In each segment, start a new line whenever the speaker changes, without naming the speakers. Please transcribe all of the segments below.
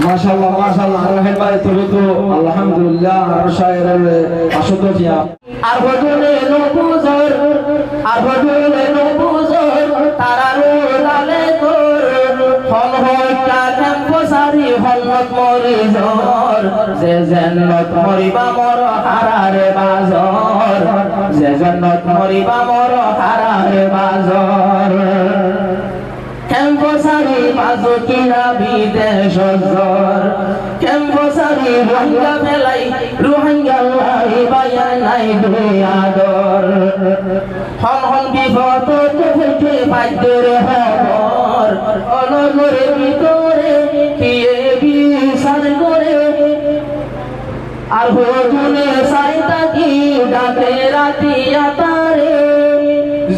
মাশাআল্লাহ মাশাআল্লাহ রহেন ভাই তুমি তো আলহামদুলিল্লাহ আর শায়েরের আসতো জিয়া
আর বদলে নবুজর আর বদলে নবুজর তারারু লালে তোর ফল হইতা ক্যাম্পসারি হলত মরিজর যে জান্নাত মরিবা মর হারারে বাজর যে জান্নাত মরিবা মর হারারে বাজর ক্যাম্পসারি বাজো কিনা বিদেশ জর ক্যাম্পসারি রোহিঙ্গা ফেলাই রোহিঙ্গা লাই বায়ান নাই দুই আদর হন হন বিপদ থেকে বাদ্যের খবর অনগরে ভিতরে কিয়ে বিচার করে আর হুজুরে সাইতা কি ডাকে রাতি আতারে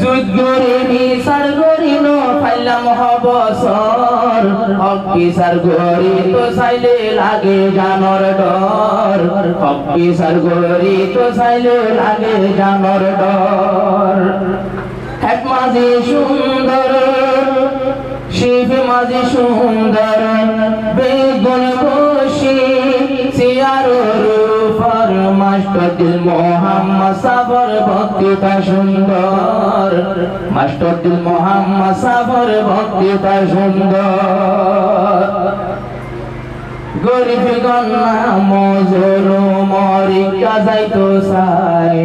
যুদ্ধরে বিচার করিল ফাইলাম হবসর হক বিচার করি তো চাইলে লাগে জানর ডর হক বিচার করি তো চাইলে লাগে জানর ডর এক মাঝি সুন্দর শিব মাঝি সুন্দর বেগুন বসি সিয়ার রূপর মাস্টার দিল মোহাম্মদ সাবর ভক্তিটা সুন্দর মাস্টার দিল মোহাম্মদ সাবর ভক্তিটা সুন্দর গরিব গন্না মজুর মরিকা যাইতো সাই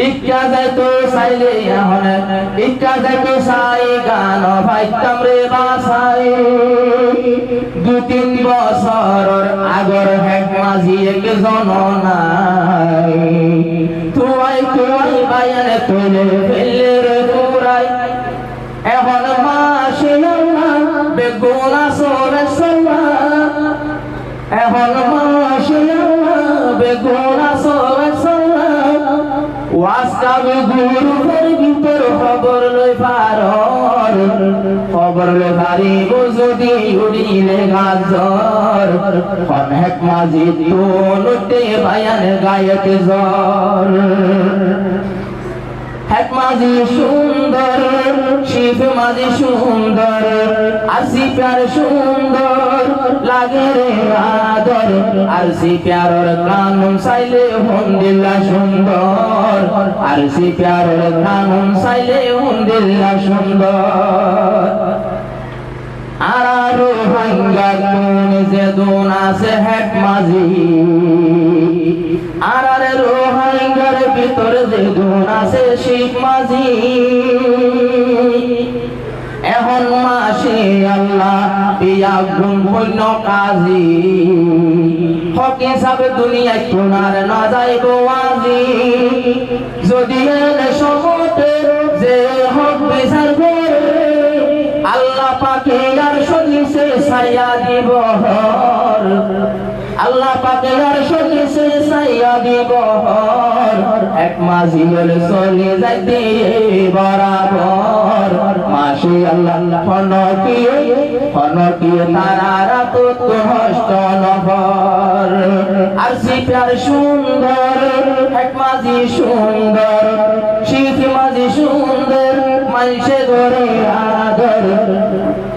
ইকা যাইতো সাইলে এখন ইকা যাইতো সাই গান ভাইতাম রে বাসাই 2-3 বছরের আগর হেড মাঝি একজন নাই তুই বায়ানে তুলে ফেলে রে পুরাই এখন মাসে আল্লাহ বেগুন আসরে সাল্লাহ এখন মাসে আল্লাহ বেগুন আসরে সাল্লাহ ওয়াসকাবে গুরু ফের ভিতর খবর লই পারর খবর লই পারিব যদি উড়িলে গাজর অনেক মাঝি তুলতে বায়ান গায়তে জ্বর এক মাঝি সুন্দর শিব মাঝি সুন্দর আসি প্যার সুন্দর লাগে রে আদর আসি প্যারর কানুন চাইলে হুন্দিল্লা সুন্দর আসি প্যারর কানুন চাইলে হুন্দিল্লা সুন্দর আর ভাঙ্গা কোন যে দোন আছে হেড মাঝি আর রোহিঙ্গার ভিতরে যে দোন আছে শিখ মাঝি এখন মাসে আল্লাহ পিয়া গুণ বন্য কাজী হকে সাবে দুনিয়ায় তোমার না যাইব আজি যদি এলে সমতে যে হক বিচার করে আল্লাহ পাকে আর সলিসে ছায়া দিব হর আল্লাহ পাকে আর সলিসে ছায়া দিব হর এক মাঝি হলে চলে যাইতে বরাবর মাসে আল্লাহ ফনকিয়ে তারারা তো হস্ত নভর আর সিপার সুন্দর এক মাঝি সুন্দর শিখ মাঝি সুন্দর মাইসে ধরে আদর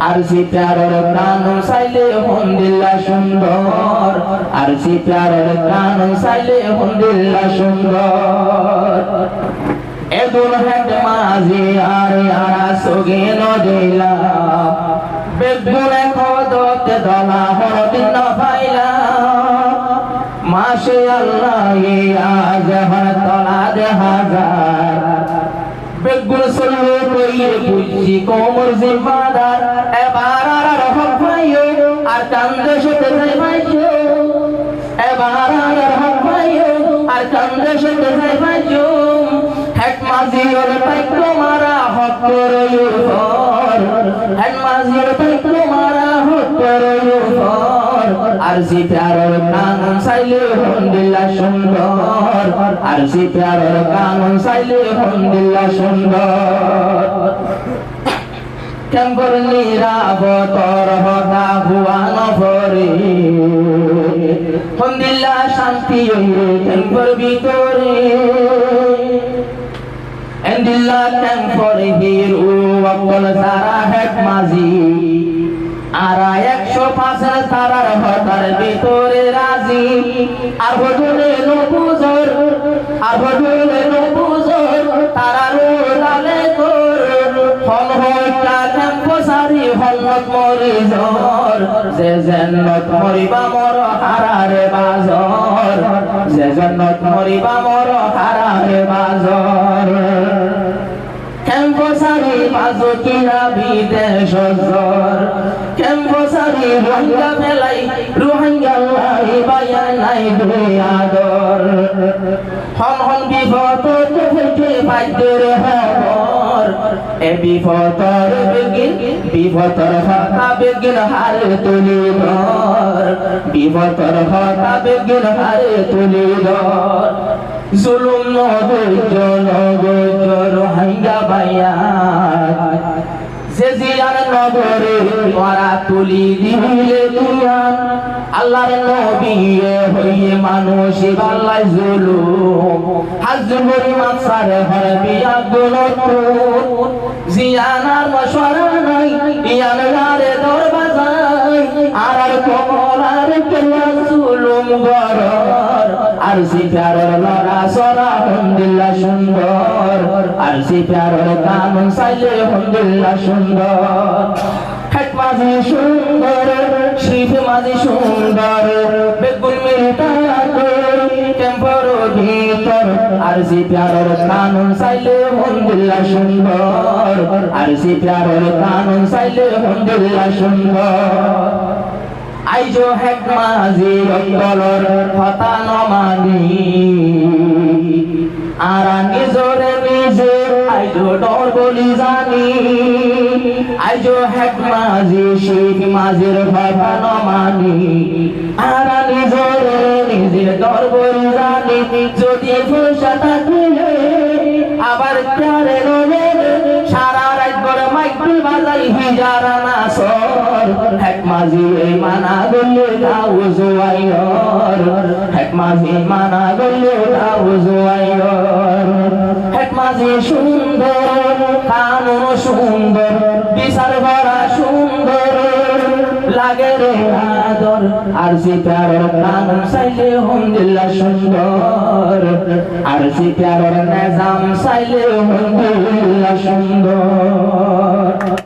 আর সিপারের প্রাণ চাইলে হুন্দিল্লা সুন্দর আর সিপারের প্রাণ চাইলে হুন্দিল্লা সুন্দর এদুল হেড মাঝি আরে আরা সোগে নদিলা বেগুনে খদতে দলা হরদিন না পাইলা মাসে আল্লাহ আজ হর তলা দে হাজার বেগুন সল্লো কইয়ে বুঝি কোমর জিম্মাদার এবার আর হক ভাইও আর কান্দে সাথে যাই ভাইও এবার আর হক ভাইও আর কান্দে সাথে যাই ভাইও হেড মাঝি ওর পাইকো মারা হক করইও ফর হেড মাঝি ওর পাইকো মারা হক করইও ফর আর জি প্যারর কানুন চাইলে হুন্দিল্লা সুন্দর আর জি প্যারর কানুন চাইলে হুন্দিল্লা সুন্দর কেমন নিরাপদর হতা হুয়া নভরে হুন্দিল্লা শান্তি কেমন ভিতরে এন্দিল্লা কেমন হিরু অকল সারা হেড মাঝি আরা 100 পাশের তারার হতার ভিতরে রাজি আর হজুরে নবুজর আর হজুরে নবুজর তারার উড়ালে তোর হল হইটা ক্যাম্পসারি হলত মরি জর যে জন্নত মরিবা মর হারারে বাজর যে জন্নত মরিবা মর হারারে বাজর ক্যাম্পসারি বাজো কিনা বিদেশ জর ক্যাম্পসারি রোহিঙ্গা ফেলাই রোহিঙ্গা লাই বায়া নাই দুয়াদর হন হন বিপদ হইতে পাইদের খবর এ বিপদর বেগিন বিপদর কথা বেগিন হারে তুলি ধর বিপদর কথা বেগিন হারে তুলি ধর জুলুম নগৈজ নগৈজ রোহিঙ্গা বাইয়া যে জিয়ার নগরে ওরা তুলি দিলে দুয়ান আল্লাহর নবী হইয়ে মানুষ বাল্লাই জুলুম হাজবরি মাছারে হরবিয়া গুণতুন জিয়ানার মশওয়ারা নাই ইয়ানারে দরবাজাই আর কমলার কেলা জুলুম গরর আর সিফারের লড়া সরা হন্দিল্লা সুন্দর আর সিফারের কানুন সাইলে হন্দিল্লা সুন্দর হেট মাঝি সুন্দর শিফ মাঝি সুন্দর বেগুন মিলতা টেম্পর ভিতর আর সিফারের কানুন সাইলে হন্দিল্লা সুন্দর আর সিফারের কানুন সাইলে হন্দিল্লা সুন্দর আইজো হেক মাঝি অন্তলর হতা নমানি আর নিজরে নিজে আইজো ডর বলি জানি আইজো হেক মাঝি শিখ মাঝির হতা নমানি আর নিজরে নিজে ডর বলি জানি যদি ফুলসা থাকিলে আবার প্যারে রবে সারা রাত বড় মাইকুল বাজাই হিজারা না সর হেক মাঝি এই মানা গলে দাও জোয়াইর হেক মাঝি মানা গলে দাও জোয়াইর হেক মাঝি সুন্দর কানুন সুন্দর বিচার ভরা সুন্দর লাগে রে আদর আর সিফারের কানুন সাইলে হন্দিল্লা সুন্দর আর সিফারের নিজাম সাইলে হন্দিল্লা সুন্দর